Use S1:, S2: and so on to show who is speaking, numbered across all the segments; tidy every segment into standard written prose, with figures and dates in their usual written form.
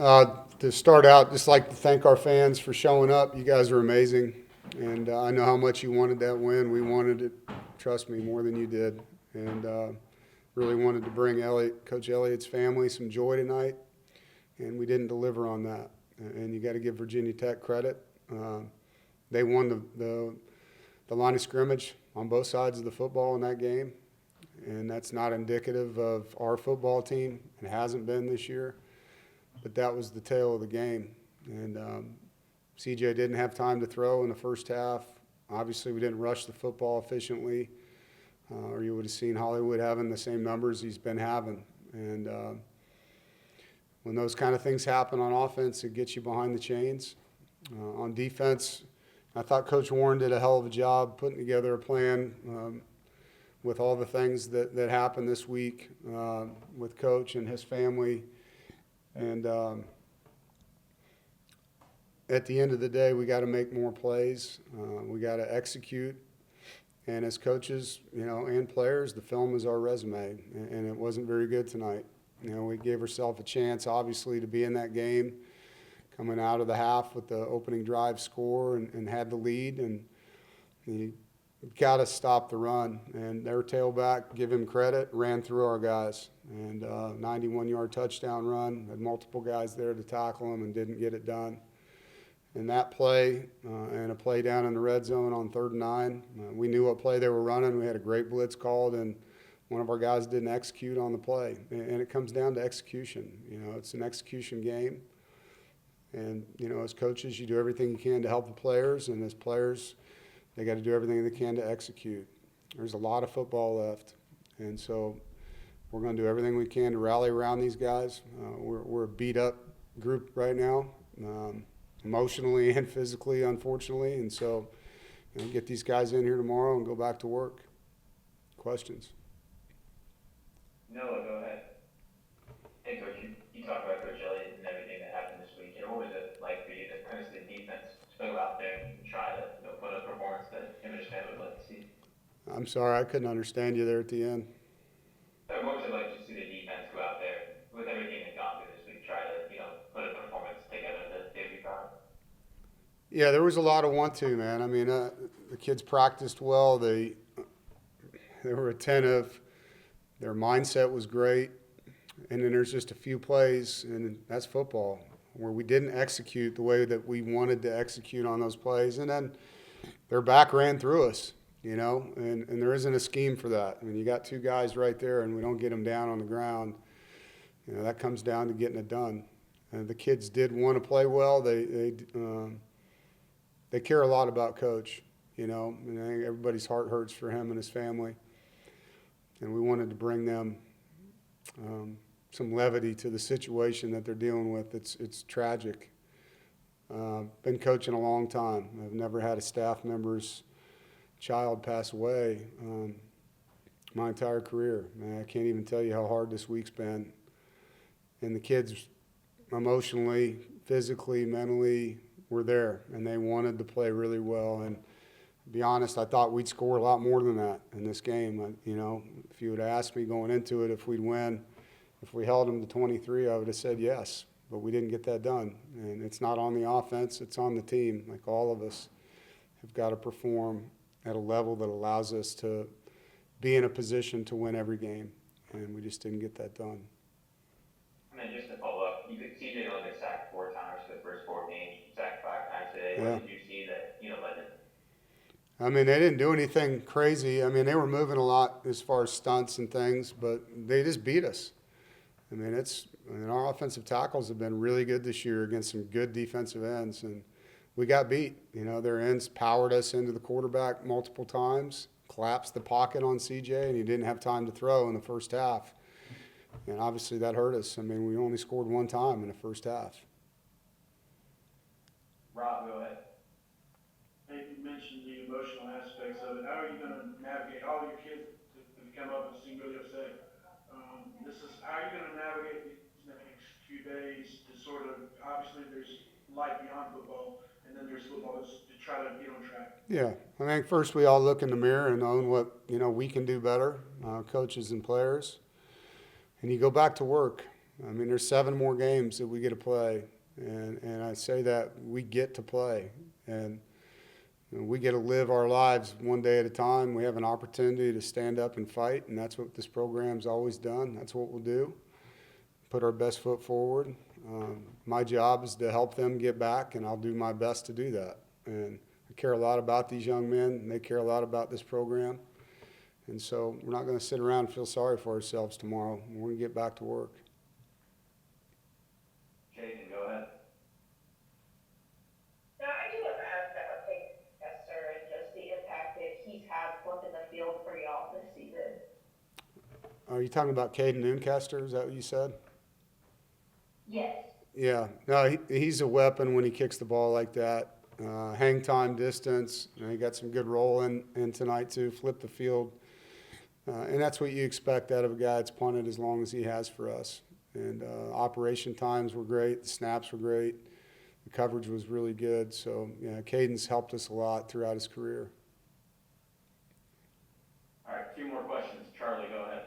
S1: To start out, just like to thank our fans for showing up. You guys are amazing, and I know how much you wanted that win. We wanted it, trust me, more than you did, and really wanted to bring Coach Elliott's family some joy tonight, and we didn't deliver on that. And you got to give Virginia Tech credit. They won the line of scrimmage on both sides of the football in that game, and that's not indicative of our football team. It hasn't been this year. But that was the tale of the game. And CJ didn't have time to throw in the first half. Obviously, we didn't rush the football efficiently, or you would have seen Hollywood having the same numbers he's been having. And when those kind of things happen on offense, it gets you behind the chains. On defense, I thought Coach Warren did a hell of a job putting together a plan with all the things that happened this week with Coach and his family. And at the end of the day, we got to make more plays. We got to execute. And as coaches, and players, the film is our resume. And it wasn't very good tonight. We gave ourselves a chance, obviously, to be in that game, coming out of the half with the opening drive score and had the lead. And you got to stop the run. And their tailback, give him credit, ran through our guys. And 91-yard touchdown run, had multiple guys there to tackle him and didn't get it done. And that play and a play down in the red zone on 3rd and 9, we knew what play they were running. We had a great blitz called, and one of our guys didn't execute on the play. And it comes down to execution. It's an execution game. And, as coaches, you do everything you can to help the players, and as players, they got to do everything they can to execute. There's a lot of football left. And so we're going to do everything we can to rally around these guys. We're a beat-up group right now, emotionally and physically, unfortunately. And so get these guys in here tomorrow and go back to work. Questions?
S2: Noah, go ahead. Hey, Coach, you talked about Coach Elliott and everything that happened this week. What was it like for you to kind of see the defense go out there and try to put a performance that him and his family would like to see?
S1: I'm sorry, I couldn't understand you there at the end.
S2: What was it like to see the defense go out there with everything they've gone through this week, try to put a performance together that they'd be proud of?
S1: Yeah, there was a lot of want-to, man. I mean, the kids practiced well. They were attentive. Their mindset was great. And then there's just a few plays, and that's football, where we didn't execute the way that we wanted to execute on those plays. And then their back ran through us, and there isn't a scheme for that. I mean, you got two guys right there, and we don't get them down on the ground. That comes down to getting it done. And the kids did want to play well. They care a lot about Coach, and I think everybody's heart hurts for him and his family. And we wanted to bring them some levity to the situation that they're dealing with. It's tragic. Been coaching a long time. I've never had a staff member's child pass away my entire career. Man, I can't even tell you how hard this week's been. And the kids emotionally, physically, mentally were there, and they wanted to play really well. And to be honest, I thought we'd score a lot more than that in this game. If you would have asked me going into it if we'd win, if we held them to 23, I would have said yes. But we didn't get that done. And it's not on the offense, it's on the team. Like, all of us have got to perform at a level that allows us to be in a position to win every game. And we just didn't get that done.
S2: And then just to follow up, CJ only got sacked 4 times for the first 4 games, sacked 5 times today.
S1: Yeah.
S2: What did you see that led to?
S1: I mean, they didn't do anything crazy. I mean, they were moving a lot as far as stunts and things, but they just beat us. I mean, our offensive tackles have been really good this year against some good defensive ends, and we got beat. Their ends powered us into the quarterback multiple times, collapsed the pocket on CJ, and he didn't have time to throw in the first half. And obviously that hurt us. I mean, we only scored 1 time in the first half.
S2: Rob, go ahead.
S3: Hey, you mentioned the emotional aspects of it. How are you going to navigate all your kids have come up and seem really upset? How are you going to navigate these next few days to sort of, obviously there's life beyond football, and then there's football to try to get on track?
S1: Yeah, I think first we all look in the mirror and own what we can do better, coaches and players, and you go back to work. I mean, there's 7 more games that we get to play, and I say that we get to play, and we get to live our lives one day at a time. We have an opportunity to stand up and fight, and that's what this program's always done. That's what we'll do. Put our best foot forward. My job is to help them get back, and I'll do my best to do that. And I care a lot about these young men, and they care a lot about this program. And so we're not going to sit around and feel sorry for ourselves tomorrow. We're going to get back to work.
S2: Jason, go ahead.
S4: Now, I do want to ask about Caden Kester and just the impact that he's had flipping the field for y'all this season.
S1: Are you talking about Caden Noonkester? Is that what you said?
S4: Yes.
S1: Yeah. No, he's a weapon when he kicks the ball like that. Hang time, distance. He got some good roll in tonight, too. Flip the field. And that's what you expect out of a guy that's punted as long as he has for us. And operation times were great. The snaps were great. The coverage was really good. So, yeah, Caden's helped us a lot throughout his career.
S2: All right, 2 more questions. Charlie, go ahead.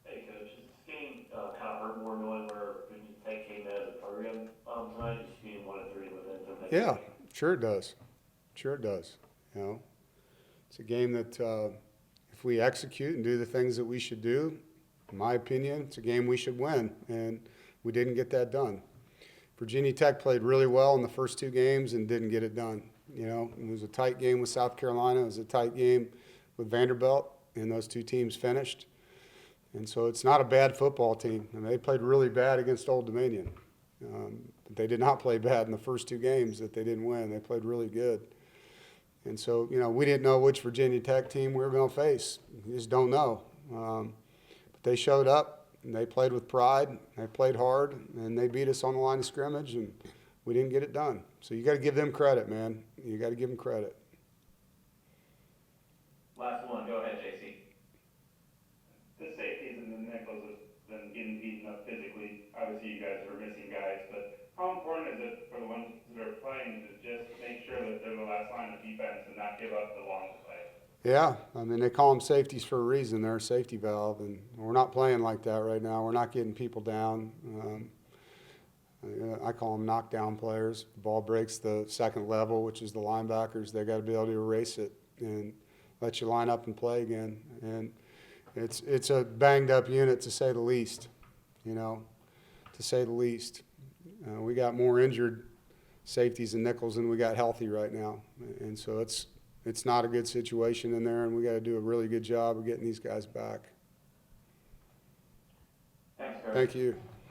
S5: Hey, Coach, does this game kind of hurt more knowing where Virginia Tech came as a program tonight, just being 1-3 within some things?
S1: Yeah, sure it does. Sure it does. You know, it's a game that if we execute and do the things that we should do, in my opinion, it's a game we should win, and we didn't get that done. Virginia Tech played really well in the first 2 games and didn't get it done. You know, it was a tight game with South Carolina. It was a tight game with Vanderbilt, and those 2 teams finished. And so it's not a bad football team. I mean, they played really bad against Old Dominion. But they did not play bad in the first 2 games that they didn't win. They played really good. And so, you know, we didn't know which Virginia Tech team we were going to face. You just don't know. But they showed up, and they played with pride. They played hard, and they beat us on the line of scrimmage, and we didn't get it done. So you got to give them credit, man. You got to give them credit.
S2: Last one. Go ahead, JC.
S6: The safeties and the nickels have been getting beaten up physically. Obviously, you guys are missing guys, but how important is it for the ones that are playing to just make sure that they're the last line of defense and not give up the long play?
S1: Yeah, I mean, they call them safeties for a reason. They're a safety valve, and we're not playing like that right now. We're not getting people down. I call them knockdown players. The ball breaks the second level, which is the linebackers. They got to be able to erase it and let you line up and play again. And it's a banged up unit, to say the least, you know, to say the least. We got more injured safeties and nickels than we got healthy right now. And so it's not a good situation in there, and we got to do a really good job of getting these guys back.
S2: Thanks, Coach.
S1: Thank you.